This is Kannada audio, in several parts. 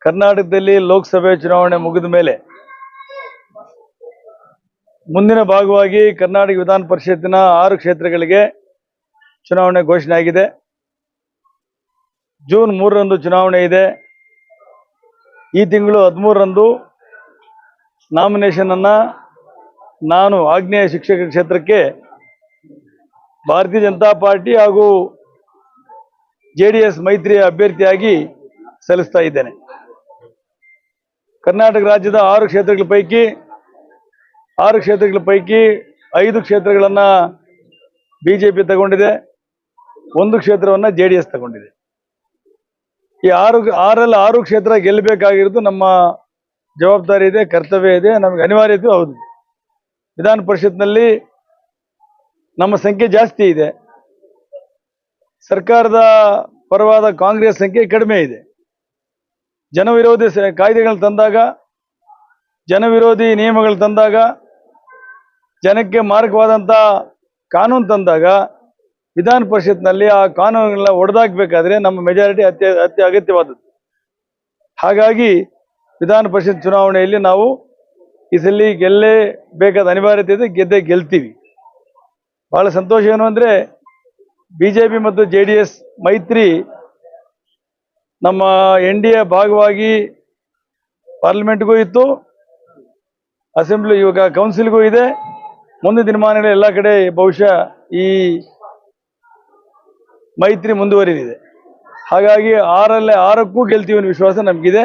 ಕರ್ನಾಟಕದಲ್ಲಿ ಲೋಕಸಭೆ ಚುನಾವಣೆ ಮುಗಿದ ಮೇಲೆ ಮುಂದಿನ ಭಾಗವಾಗಿ ಕರ್ನಾಟಕ ವಿಧಾನ ಪರಿಷತ್ತಿನ 6 ಕ್ಷೇತ್ರಗಳಿಗೆ ಚುನಾವಣೆ ಘೋಷಣೆ ಆಗಿದೆ. ಜೂನ್ 3ರಂದು ಚುನಾವಣೆ ಇದೆ. ಈ ತಿಂಗಳು 13ರಂದು ನಾಮಿನೇಷನ್ ಅನ್ನ ನಾನು ಆಗ್ನೇಯ ಶಿಕ್ಷಕ ಕ್ಷೇತ್ರಕ್ಕೆ ಭಾರತೀಯ ಜನತಾ ಪಾರ್ಟಿ ಹಾಗೂ ಜೆಡಿಎಸ್ ಮೈತ್ರಿಯ ಅಭ್ಯರ್ಥಿಯಾಗಿ ಸಲ್ಲಿಸ್ತಾ ಇದ್ದೇನೆ. ಕರ್ನಾಟಕ ರಾಜ್ಯದ 6 ಕ್ಷೇತ್ರಗಳ ಪೈಕಿ 5 ಕ್ಷೇತ್ರಗಳನ್ನು ಬಿಜೆಪಿ ತಗೊಂಡಿದೆ, 1 ಕ್ಷೇತ್ರವನ್ನು ಜೆಡಿಎಸ್ ತಗೊಂಡಿದೆ. ಈ 6 ಕ್ಷೇತ್ರ ಗೆಲ್ಲಬೇಕಾಗಿರೋದು ನಮ್ಮ ಜವಾಬ್ದಾರಿ ಇದೆ, ಕರ್ತವ್ಯ ಇದೆ, ನಮಗೆ ಅನಿವಾರ್ಯತೆ ಹೌದು. ವಿಧಾನ ಪರಿಷತ್ನಲ್ಲಿ ನಮ್ಮ ಸಂಖ್ಯೆ ಜಾಸ್ತಿ ಇದೆ, ಸರ್ಕಾರದ ಪರವಾದ ಕಾಂಗ್ರೆಸ್ ಸಂಖ್ಯೆ ಕಡಿಮೆ ಇದೆ. ಜನವಿರೋಧಿ ಕಾಯ್ದೆಗಳು ತಂದಾಗ, ಜನವಿರೋಧಿ ನಿಯಮಗಳು ತಂದಾಗ, ಜನಕ್ಕೆ ಮಾರಕವಾದಂಥ ಕಾನೂನು ತಂದಾಗ ವಿಧಾನ ಪರಿಷತ್ನಲ್ಲಿ ಆ ಕಾನೂನುಗಳನ್ನ ಒಡೆದಾಕಬೇಕಾದ್ರೆ ನಮ್ಮ ಮೆಜಾರಿಟಿ ಅತಿ ಅಗತ್ಯವಾದದ್ದು. ಹಾಗಾಗಿ ವಿಧಾನ ಪರಿಷತ್ ಚುನಾವಣೆಯಲ್ಲಿ ನಾವು ಈ ಸಲ ಗೆಲ್ಲಬೇಕಾದ ಅನಿವಾರ್ಯತೆ ಇದೆ, ಗೆಲ್ತೀವಿ. ಬಹಳ ಸಂತೋಷ ಏನು ಅಂದರೆ ಬಿಜೆಪಿ ಮತ್ತು ಜೆಡಿಎಸ್ ಮೈತ್ರಿ ನಮ್ಮ NDA ಭಾಗವಾಗಿ ಪಾರ್ಲಿಮೆಂಟ್ಗೂ ಇತ್ತು, ಅಸೆಂಬ್ಲಿ ಇವಾಗ ಕೌನ್ಸಿಲ್ಗೂ ಇದೆ. ಮುಂದಿನ ದಿನಮಾನಗಳಲ್ಲಿ ಎಲ್ಲ ಕಡೆ ಬಹುಶಃ ಈ ಮೈತ್ರಿ ಮುಂದುವರಿದಿದೆ. ಹಾಗಾಗಿ 6ಕ್ಕೂ ಗೆಲ್ತೀವಿ ಅನ್ನೋ ವಿಶ್ವಾಸ ನಮಗಿದೆ.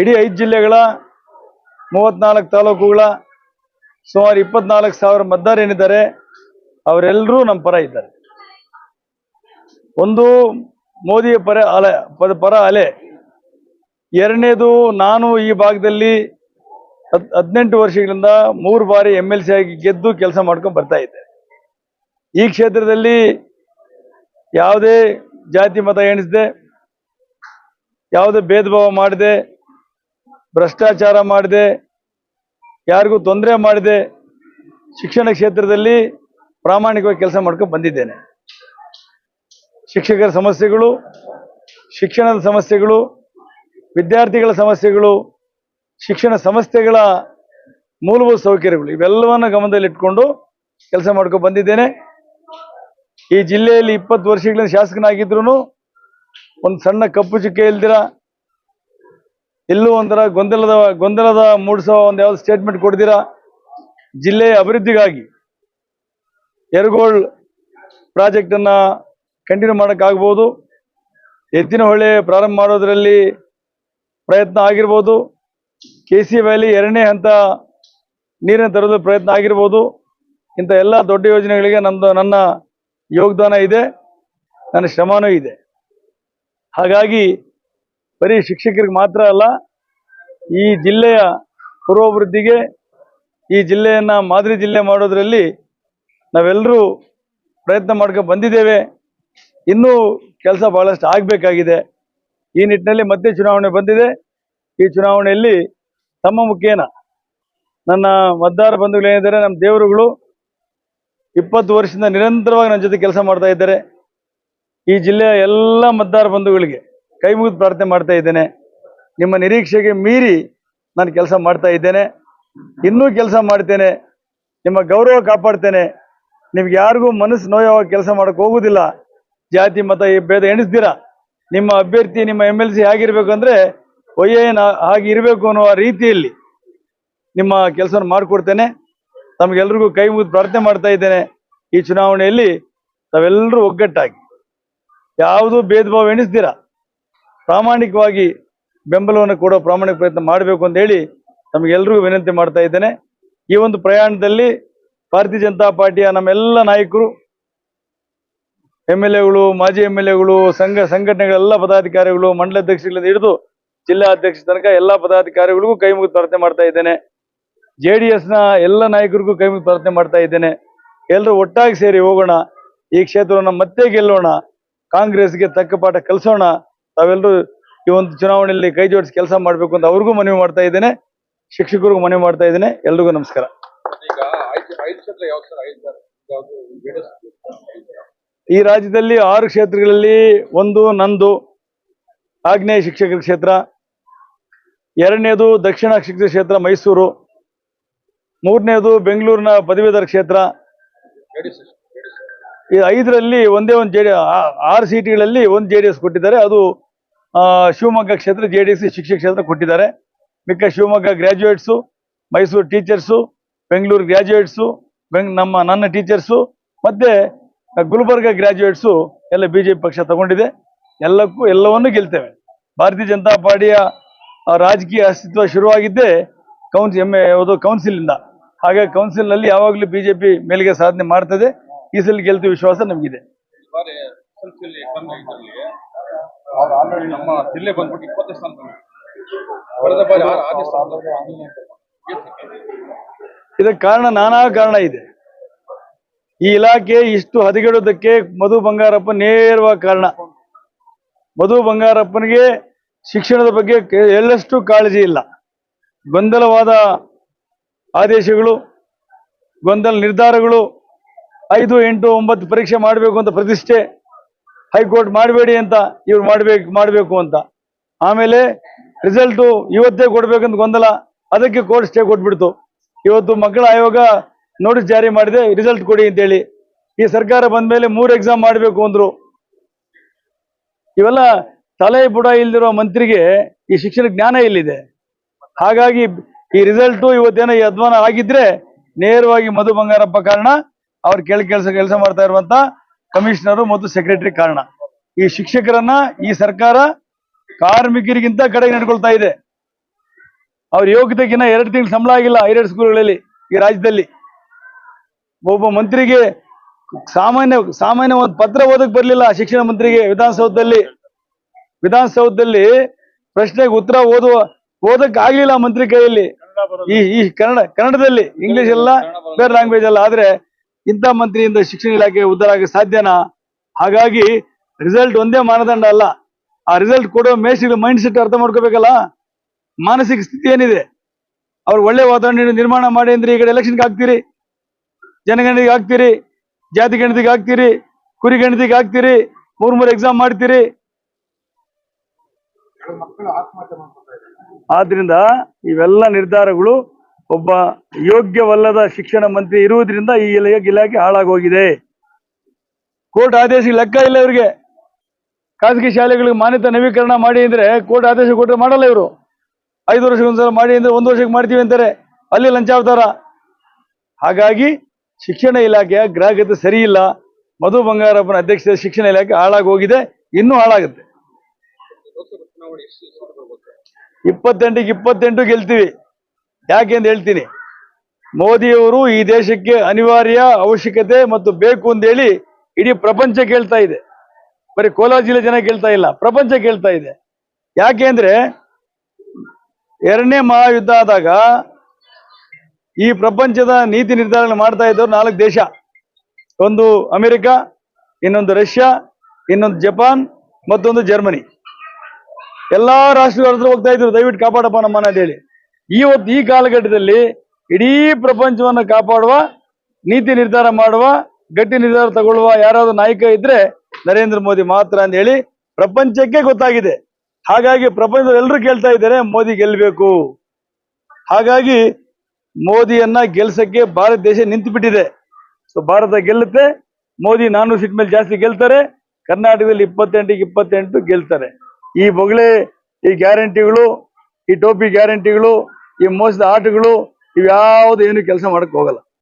ಇಡೀ 5 ಜಿಲ್ಲೆಗಳ 34 ತಾಲೂಕುಗಳ ಸುಮಾರು 24,000 ಮತದಾರ ಏನಿದ್ದಾರೆ ಅವರೆಲ್ಲರೂ ನಮ್ಮ ಪರ ಇದ್ದಾರೆ. ಒಂದು ಮೋದಿಯ ಪರ ಅಲೆ, ಎರಡನೇದು ನಾನು ಈ ಭಾಗದಲ್ಲಿ 18 ವರ್ಷಗಳಿಂದ 3 ಬಾರಿ MLC ಆಗಿ ಗೆದ್ದು ಕೆಲಸ ಮಾಡ್ಕೊಂಡು ಬರ್ತಾ ಇದ್ದೆ. ಈ ಕ್ಷೇತ್ರದಲ್ಲಿ ಯಾವುದೇ ಜಾತಿ ಮತ ಎಣಿಸದೆ, ಯಾವುದೇ ಭೇದ ಭಾವ ಮಾಡದೆ, ಭ್ರಷ್ಟಾಚಾರ ಮಾಡದೆ, ಯಾರಿಗೂ ತೊಂದರೆ ಮಾಡದೆ ಶಿಕ್ಷಣ ಕ್ಷೇತ್ರದಲ್ಲಿ ಪ್ರಾಮಾಣಿಕವಾಗಿ ಕೆಲಸ ಮಾಡ್ಕೊಂಡು ಬಂದಿದ್ದೇನೆ. ಶಿಕ್ಷಕರ ಸಮಸ್ಯೆಗಳು, ಶಿಕ್ಷಣದ ಸಮಸ್ಯೆಗಳು, ವಿದ್ಯಾರ್ಥಿಗಳ ಸಮಸ್ಯೆಗಳು, ಶಿಕ್ಷಣ ಸಂಸ್ಥೆಗಳ ಮೂಲಭೂತ ಸೌಕರ್ಯಗಳು ಇವೆಲ್ಲವನ್ನು ಗಮನದಲ್ಲಿಟ್ಕೊಂಡು ಕೆಲಸ ಮಾಡ್ಕೊಂಡು ಬಂದಿದ್ದೇನೆ. ಈ ಜಿಲ್ಲೆಯಲ್ಲಿ 20 ವರ್ಷಗಳಿಂದ ಶಾಸಕನಾಗಿದ್ರು ಒಂದು ಸಣ್ಣ ಕಪ್ಪು ಚುಕ್ಕೆ ಇಲ್ದಿರ, ಎಲ್ಲೂ ಒಂಥರ ಗೊಂದಲದ ಮೂಡಿಸೋ ಒಂದು ಯಾವ್ದು ಸ್ಟೇಟ್ಮೆಂಟ್ ಕೊಡ್ದಿರ ಜಿಲ್ಲೆಯ ಅಭಿವೃದ್ಧಿಗಾಗಿ ಯರಗೋಳ್ ಪ್ರಾಜೆಕ್ಟನ್ನು ಕಂಟಿನ್ಯೂ ಮಾಡೋಕ್ಕಾಗ್ಬೋದು, ಎತ್ತಿನಹೊಳೆ ಪ್ರಾರಂಭ ಮಾಡೋದರಲ್ಲಿ ಪ್ರಯತ್ನ ಆಗಿರ್ಬೋದು, KC ವ್ಯಾಲಿ 2ನೇ ಹಂತ ನೀರಿನ ತರೋದ್ರ ಪ್ರಯತ್ನ ಆಗಿರ್ಬೋದು. ಇಂಥ ಎಲ್ಲ ದೊಡ್ಡ ಯೋಜನೆಗಳಿಗೆ ನನ್ನ ಯೋಗದಾನ ಇದೆ, ನನ್ನ ಶ್ರಮನೂ ಇದೆ. ಹಾಗಾಗಿ ಬರೀ ಶಿಕ್ಷಕರಿಗೆ ಮಾತ್ರ ಅಲ್ಲ, ಈ ಜಿಲ್ಲೆಯ ಪೂರ್ವಾಭಿವೃದ್ಧಿಗೆ, ಈ ಜಿಲ್ಲೆಯನ್ನು ಮಾದರಿ ಜಿಲ್ಲೆ ಮಾಡೋದರಲ್ಲಿ ನಾವೆಲ್ಲರೂ ಪ್ರಯತ್ನ ಮಾಡ್ಕೊಂಡು ಬಂದಿದ್ದೇವೆ. ಇನ್ನೂ ಕೆಲಸ ಬಹಳಷ್ಟು ಆಗಬೇಕಾಗಿದೆ. ಈ ನಿಟ್ಟಿನಲ್ಲಿ ಮತ್ತೆ ಚುನಾವಣೆ ಬಂದಿದೆ. ಈ ಚುನಾವಣೆಯಲ್ಲಿ ತಮ್ಮ ಮುಖೇನ ನನ್ನ ಮತದಾರ ಬಂಧುಗಳೇನಿದ್ದಾರೆ, ನಮ್ಮ ದೇವರುಗಳು 20 ವರ್ಷದಿಂದ ನಿರಂತರವಾಗಿ ನನ್ನ ಜೊತೆ ಕೆಲಸ ಮಾಡ್ತಾ ಇದ್ದಾರೆ. ಈ ಜಿಲ್ಲೆಯ ಎಲ್ಲ ಮತದಾರ ಬಂಧುಗಳಿಗೆ ಕೈ ಮುಗಿದು ಪ್ರಾರ್ಥನೆ ಮಾಡ್ತಾ ಇದ್ದೇನೆ. ನಿಮ್ಮ ನಿರೀಕ್ಷೆಗೆ ಮೀರಿ ನಾನು ಕೆಲಸ ಮಾಡ್ತಾ ಇದ್ದೇನೆ, ಇನ್ನೂ ಕೆಲಸ ಮಾಡ್ತೇನೆ, ನಿಮ್ಮ ಗೌರವ ಕಾಪಾಡ್ತೇನೆ. ನಿಮ್ಗೆ ಯಾರಿಗೂ ಮನಸ್ಸು ನೋಯುವಾಗ ಕೆಲಸ ಮಾಡೋಕ್ಕೆ ಹೋಗುವುದಿಲ್ಲ. ಜಾತಿ ಮತ ಭೇದ ಎಣಿಸ್ದಿರ ನಿಮ್ಮ ಅಭ್ಯರ್ಥಿ, ನಿಮ್ಮ MLC ಹೇಗಿರ್ಬೇಕು ಅಂದರೆ OAN ಹಾಗೆ ಇರಬೇಕು ಅನ್ನುವ ರೀತಿಯಲ್ಲಿ ನಿಮ್ಮ ಕೆಲಸವನ್ನು ಮಾಡಿಕೊಡ್ತೇನೆ. ತಮಗೆಲ್ರಿಗೂ ಕೈ ಮುಗಿದು ಪ್ರಾರ್ಥನೆ ಮಾಡ್ತಾ ಇದ್ದೇನೆ. ಈ ಚುನಾವಣೆಯಲ್ಲಿ ತಾವೆಲ್ಲರೂ ಒಗ್ಗಟ್ಟಾಗಿ, ಯಾವುದೂ ಭೇದ ಭಾವ ಎಣಿಸ್ದಿರ ಪ್ರಾಮಾಣಿಕವಾಗಿ ಬೆಂಬಲವನ್ನು ಕೊಡೋ ಪ್ರಾಮಾಣಿಕ ಪ್ರಯತ್ನ ಮಾಡಬೇಕು ಅಂತ ಹೇಳಿ ತಮಗೆಲ್ಲರಿಗೂ ವಿನಂತಿ ಮಾಡ್ತಾ ಇದ್ದೇನೆ. ಈ ಒಂದು ಪ್ರಯಾಣದಲ್ಲಿ ಭಾರತೀಯ ಜನತಾ ಪಾರ್ಟಿಯ ನಮ್ಮೆಲ್ಲ ನಾಯಕರು, MLAಗಳು, ಮಾಜಿ MLAಗಳು, ಸಂಘಟನೆಗಳೆಲ್ಲ ಪದಾಧಿಕಾರಿಗಳು, ಮಂಡಲಾಧ್ಯಕ್ಷಗಳಿಂದ ಹಿಡಿದು ಜಿಲ್ಲಾ ಅಧ್ಯಕ್ಷ ತನಕ ಎಲ್ಲ ಪದಾಧಿಕಾರಿಗಳಿಗೂ ಕೈ ಮುಗಿದು ಪ್ರಾರ್ಥನೆ ಮಾಡ್ತಾ ಇದ್ದೇನೆ. JDSನ ಎಲ್ಲ ನಾಯಕರಿಗೂ ಕೈ ಮುಗಿದು ಪ್ರಾರ್ಥನೆ ಮಾಡ್ತಾ ಇದ್ದೇನೆ. ಎಲ್ಲರೂ ಒಟ್ಟಾಗಿ ಸೇರಿ ಹೋಗೋಣ, ಈ ಕ್ಷೇತ್ರವನ್ನು ಮತ್ತೆ ಗೆಲ್ಲೋಣ, ಕಾಂಗ್ರೆಸ್ಗೆ ತಕ್ಕ ಪಾಠ ಕಲಿಸೋಣ. ತಾವೆಲ್ಲರೂ ಈ ಒಂದು ಚುನಾವಣೆಯಲ್ಲಿ ಕೈ ಜೋಡಿಸಿ ಕೆಲಸ ಮಾಡಬೇಕು ಅಂತ ಅವ್ರಿಗೂ ಮನವಿ ಮಾಡ್ತಾ ಇದ್ದೇನೆ, ಶಿಕ್ಷಕರಿಗೂ ಮನವಿ ಮಾಡ್ತಾ ಇದ್ದೇನೆ. ಎಲ್ರಿಗೂ ನಮಸ್ಕಾರ. ಈ ರಾಜ್ಯದಲ್ಲಿ 6 ಕ್ಷೇತ್ರಗಳಲ್ಲಿ ಒಂದು ನಂದು ಆಗ್ನೇಯ ಶಿಕ್ಷಕರ ಕ್ಷೇತ್ರ, ಎರಡನೇದು ದಕ್ಷಿಣ ಶಿಕ್ಷಣ ಕ್ಷೇತ್ರ ಮೈಸೂರು, ಮೂರನೇದು ಬೆಂಗಳೂರಿನ ಪದವೀಧರ ಕ್ಷೇತ್ರ. ಈ 5ರಲ್ಲಿ ಒಂದೇ ಒಂದು ಆರು ಸೀಟ್ಗಳಲ್ಲಿ ಒಂದು JDS ಕೊಟ್ಟಿದ್ದಾರೆ. ಅದು ಶಿವಮೊಗ್ಗ ಕ್ಷೇತ್ರ JDS ಶಿಕ್ಷಕ ಕ್ಷೇತ್ರ ಕೊಟ್ಟಿದ್ದಾರೆ. ಮಿಕ್ಕ Shivamogga graduates, Mysuru teachers, Bengaluru graduates, ನನ್ನ ಟೀಚರ್ಸು ಮತ್ತೆ ಗುಲ್ಬರ್ಗ ಗ್ರಾಜ್ಯುಯೇಟ್ಸು ಎಲ್ಲ BJP ಪಕ್ಷ ತಗೊಂಡಿದೆ. ಎಲ್ಲವನ್ನೂ ಗೆಲ್ತೇವೆ. ಭಾರತೀಯ ಜನತಾ ಪಾರ್ಟಿಯ ರಾಜಕೀಯ ಅಸ್ತಿತ್ವ ಶುರುವಾಗಿದ್ದೇ ಕೌನ್ಸಿಲಿಂದ. ಹಾಗಾಗಿ ಕೌನ್ಸಿಲ್ನಲ್ಲಿ ಯಾವಾಗಲೂ BJP ಮೇಲ್ಗೆ ಸಾಧನೆ ಮಾಡ್ತದೆ. ಈ ಸಲ ಗೆಲ್ತು ವಿಶ್ವಾಸ ನಮಗಿದೆ. ನಮ್ಮ ಜಿಲ್ಲೆ ಬಂದ್ಬಿಟ್ಟು 20 ಸ್ಥಾನ ಕಳೆದ ಬಾರಿ 6 ಸ್ಥಾನ. ಇದಕ್ಕೆ ನಾನಾ ಕಾರಣ ಇದೆ. ಈ ಇಲಾಖೆ ಇಷ್ಟು ಹದಗೆಡುವುದಕ್ಕೆ ಮಧು ಬಂಗಾರಪ್ಪ ನೇರವಾದ ಕಾರಣ. ಮಧು ಬಂಗಾರಪ್ಪನಿಗೆ ಶಿಕ್ಷಣದ ಬಗ್ಗೆ ಎಳ್ಳಷ್ಟು ಕಾಳಜಿ ಇಲ್ಲ. ಗೊಂದಲವಾದ ಆದೇಶಗಳು, ಗೊಂದಲ ನಿರ್ಧಾರಗಳು, 5, 8, 9 ಪರೀಕ್ಷೆ ಮಾಡಬೇಕು ಅಂತ ಪ್ರತಿಷ್ಠೆ, ಹೈಕೋರ್ಟ್ ಮಾಡಬೇಡಿ ಅಂತ ಇವ್ರು ಮಾಡಬೇಕು ಅಂತ. ಆಮೇಲೆ ರಿಸಲ್ಟು ಇವತ್ತೇ ಕೊಡ್ಬೇಕಂತ ಗೊಂದಲ, ಅದಕ್ಕೆ ಕೋರ್ಟ್ ಸ್ಟೇ ಕೊಟ್ಬಿಡ್ತು. ಇವತ್ತು ಮಕ್ಕಳ ಆಯೋಗ ನೋಟಿಸ್ ಜಾರಿ ಮಾಡಿದೆ, ರಿಸಲ್ಟ್ ಕೊಡಿ ಅಂತೇಳಿ. ಈ ಸರ್ಕಾರ ಬಂದ ಮೇಲೆ 3 ಎಕ್ಸಾಮ್ ಮಾಡಬೇಕು ಅಂದ್ರು. ಇವೆಲ್ಲ ತಲೆ ಬುಡ ಇಲ್ದಿರೋ ಮಂತ್ರಿಗೆ ಈ ಶಿಕ್ಷಣ ಜ್ಞಾನ ಎಲ್ಲಿದೆ? ಹಾಗಾಗಿ ಈ ರಿಸಲ್ಟು ಇವತ್ತೇನೋ ಈ ಅಧ್ವಾನ ಆಗಿದ್ರೆ ನೇರವಾಗಿ ಮಧು ಬಂಗಾರಪ್ಪ ಕಾರಣ, ಅವ್ರು ಕೆಲಸ ಮಾಡ್ತಾ ಇರುವಂತ ಕಮಿಷನರು ಮತ್ತು ಸೆಕ್ರೆಟರಿ ಕಾರಣ. ಈ ಶಿಕ್ಷಕರನ್ನ ಈ ಸರ್ಕಾರ ಕಾರ್ಮಿಕರಿಗಿಂತ ಕಡೆಗೆ ನಡ್ಕೊಳ್ತಾ ಇದೆ. ಅವ್ರ ಯೋಗ್ಯತೆಗಿನ್ನ 2 ತಿಂಗಳು ಸಂಬಳ ಆಗಿಲ್ಲ ಐಡೆಡ್ ಸ್ಕೂಲ್ಗಳಲ್ಲಿ ಈ ರಾಜ್ಯದಲ್ಲಿ. ಒಬ್ಬ ಮಂತ್ರಿಗೆ ಸಾಮಾನ್ಯ ಒಂದು ಪತ್ರ ಓದಕ್ ಬರ್ಲಿಲ್ಲ ಶಿಕ್ಷಣ ಮಂತ್ರಿಗೆ. ವಿಧಾನಸೌಧದಲ್ಲಿ ಪ್ರಶ್ನೆಗೆ ಉತ್ತರ ಓದಕ್ ಆಗ್ಲಿಲ್ಲ ಮಂತ್ರಿ ಕೈಯಲ್ಲಿ. ಈ ಕನ್ನಡದಲ್ಲಿ, ಇಂಗ್ಲಿಷ್ ಎಲ್ಲ ಬೇರೆ ಲ್ಯಾಂಗ್ವೇಜ್ ಅಲ್ಲ. ಆದ್ರೆ ಇಂಥ ಮಂತ್ರಿಯಿಂದ ಶಿಕ್ಷಣ ಇಲಾಖೆ ಉದ್ಧಾರ ಆಗ ಸಾಧ್ಯನಾ? ಹಾಗಾಗಿ ರಿಸಲ್ಟ್ ಒಂದೇ ಮಾನದಂಡ ಅಲ್ಲ. ಆ ರಿಸಲ್ಟ್ ಕೊಡೋ ಮೇಸ್ಟ್ರಿಗಳ ಮೈಂಡ್ ಸೆಟ್ ಅರ್ಥ ಮಾಡ್ಕೋಬೇಕಲ್ಲ. ಮಾನಸಿಕ ಸ್ಥಿತಿ ಏನಿದೆ? ಅವ್ರು ಒಳ್ಳೆ ವಾತಾವರಣ ನಿರ್ಮಾಣ ಮಾಡಿ ಅಂದ್ರೆ ಈ ಕಡೆ ಎಲೆಕ್ಷನ್ಗೆ ಹಾಕ್ತೀರಿ, ಜನಗಣತಿಗೆ ಹಾಕ್ತೀರಿ, ಜಾತಿ ಗಣತಿಗೆ ಹಾಕ್ತೀರಿ, ಕುರಿ ಗಣತಿಗೆ ಹಾಕ್ತೀರಿ, 3 ಎಕ್ಸಾಮ್ ಮಾಡ್ತೀರಿ. ಆದ್ರಿಂದ ಇವೆಲ್ಲ ನಿರ್ಧಾರಗಳು ಒಬ್ಬ ಯೋಗ್ಯವಲ್ಲದ ಶಿಕ್ಷಣ ಮಂತ್ರಿ ಇರುವುದರಿಂದ ಈ ಇಲಾಖೆ ಹಾಳಾಗೋಗಿದೆ. ಕೋರ್ಟ್ ಆದೇಶ ಲೆಕ್ಕ ಇಲ್ಲ ಇವರಿಗೆ. ಖಾಸಗಿ ಶಾಲೆಗಳಿಗೆ ಮಾನ್ಯತೆ ನವೀಕರಣ ಮಾಡಿ ಅಂದ್ರೆ ಕೋರ್ಟ್ ಆದೇಶ ಕೊಟ್ಟರೆ ಮಾಡಲ್ಲ ಇವರು. 5 ವರ್ಷಕ್ಕೊಂದ್ಸಲ ಮಾಡಿ ಅಂದ್ರೆ 1 ವರ್ಷಕ್ಕೆ ಮಾಡ್ತೀವಿ ಅಂತಾರೆ. ಅಲ್ಲಿ ಲಂಚಾವತಾರ. ಹಾಗಾಗಿ ಶಿಕ್ಷಣ ಇಲಾಖೆಯ ಗ್ರಾಹಕತೆ ಸರಿ ಇಲ್ಲ. ಮಧು ಬಂಗಾರಪ್ಪನ ಅಧ್ಯಕ್ಷತೆ ಶಿಕ್ಷಣ ಇಲಾಖೆ ಹಾಳಾಗೋಗಿದೆ, ಇನ್ನೂ ಹಾಳಾಗುತ್ತೆ. 28ಕ್ಕೆ 28 ಗೆಲ್ತೀವಿ. ಯಾಕೆಂದು ಹೇಳ್ತೀನಿ. ಮೋದಿಯವರು ಈ ದೇಶಕ್ಕೆ ಅನಿವಾರ್ಯ, ಅವಶ್ಯಕತೆ ಮತ್ತು ಬೇಕು ಅಂತೇಳಿ ಇಡೀ ಪ್ರಪಂಚ ಕೇಳ್ತಾ ಇದೆ. ಬರೀ ಕೋಲಾರ ಜಿಲ್ಲೆ ಜನ ಕೇಳ್ತಾ ಇಲ್ಲ, ಪ್ರಪಂಚ ಕೇಳ್ತಾ ಇದೆ. ಯಾಕೆ ಅಂದ್ರೆ 2ನೇ ಮಹಾಯುದ್ಧ ಆದಾಗ ಈ ಪ್ರಪಂಚದ ನೀತಿ ನಿರ್ಧಾರಗಳನ್ನು ಮಾಡ್ತಾ ಇದ್ದವರು 4 ದೇಶ. ಒಂದು ಅಮೆರಿಕ, ಇನ್ನೊಂದು ರಷ್ಯಾ, ಇನ್ನೊಂದು ಜಪಾನ್, ಮತ್ತೊಂದು ಜರ್ಮನಿ. ಎಲ್ಲಾ ರಾಷ್ಟ್ರಗಳ ಹತ್ರ ಹೋಗ್ತಾ ಇದ್ರು, ದಯವಿಟ್ಟು ಕಾಪಾಡಪ್ಪ ನಮ್ಮನ್ನ ಅಂತ ಹೇಳಿ. ಇವತ್ತು ಈ ಕಾಲಘಟ್ಟದಲ್ಲಿ ಇಡೀ ಪ್ರಪಂಚವನ್ನು ಕಾಪಾಡುವ, ನೀತಿ ನಿರ್ಧಾರ ಮಾಡುವ, ಗಟ್ಟಿ ನಿರ್ಧಾರ ತಗೊಳ್ಳುವ ಯಾರಾದ್ರೂ ನಾಯಕ ಇದ್ರೆ ನರೇಂದ್ರ ಮೋದಿ ಮಾತ್ರ ಅಂತ ಹೇಳಿ ಪ್ರಪಂಚಕ್ಕೆ ಗೊತ್ತಾಗಿದೆ. ಹಾಗಾಗಿ ಪ್ರಪಂಚದ ಎಲ್ಲರೂ ಕೇಳ್ತಾ ಇದ್ದಾರೆ ಮೋದಿ ಗೆಲ್ಲಬೇಕು. ಹಾಗಾಗಿ ಮೋದಿಯನ್ನ ಗೆಲ್ಸಕ್ಕೆ ಭಾರತ ದೇಶ ನಿಂತು ಬಿಟ್ಟಿದೆ. ಸೊ ಭಾರತ ಗೆಲ್ಲುತ್ತೆ. ಮೋದಿ 400 ಸೀಟ್ ಮೇಲೆ ಜಾಸ್ತಿ ಗೆಲ್ತಾರೆ. ಕರ್ನಾಟಕದಲ್ಲಿ 28ಕ್ಕೆ 28 ಗೆಲ್ತಾರೆ. ಈ ಬೊಗಳೆ, ಈ ಗ್ಯಾರಂಟಿಗಳು, ಈ ಟೋಪಿ ಗ್ಯಾರಂಟಿಗಳು, ಈ ಮೋಸದ ಆಟಗಳು, ಇವ್ಯಾವುದು ಏನು ಕೆಲಸ ಮಾಡಕ್ ಹೋಗಲ್ಲ.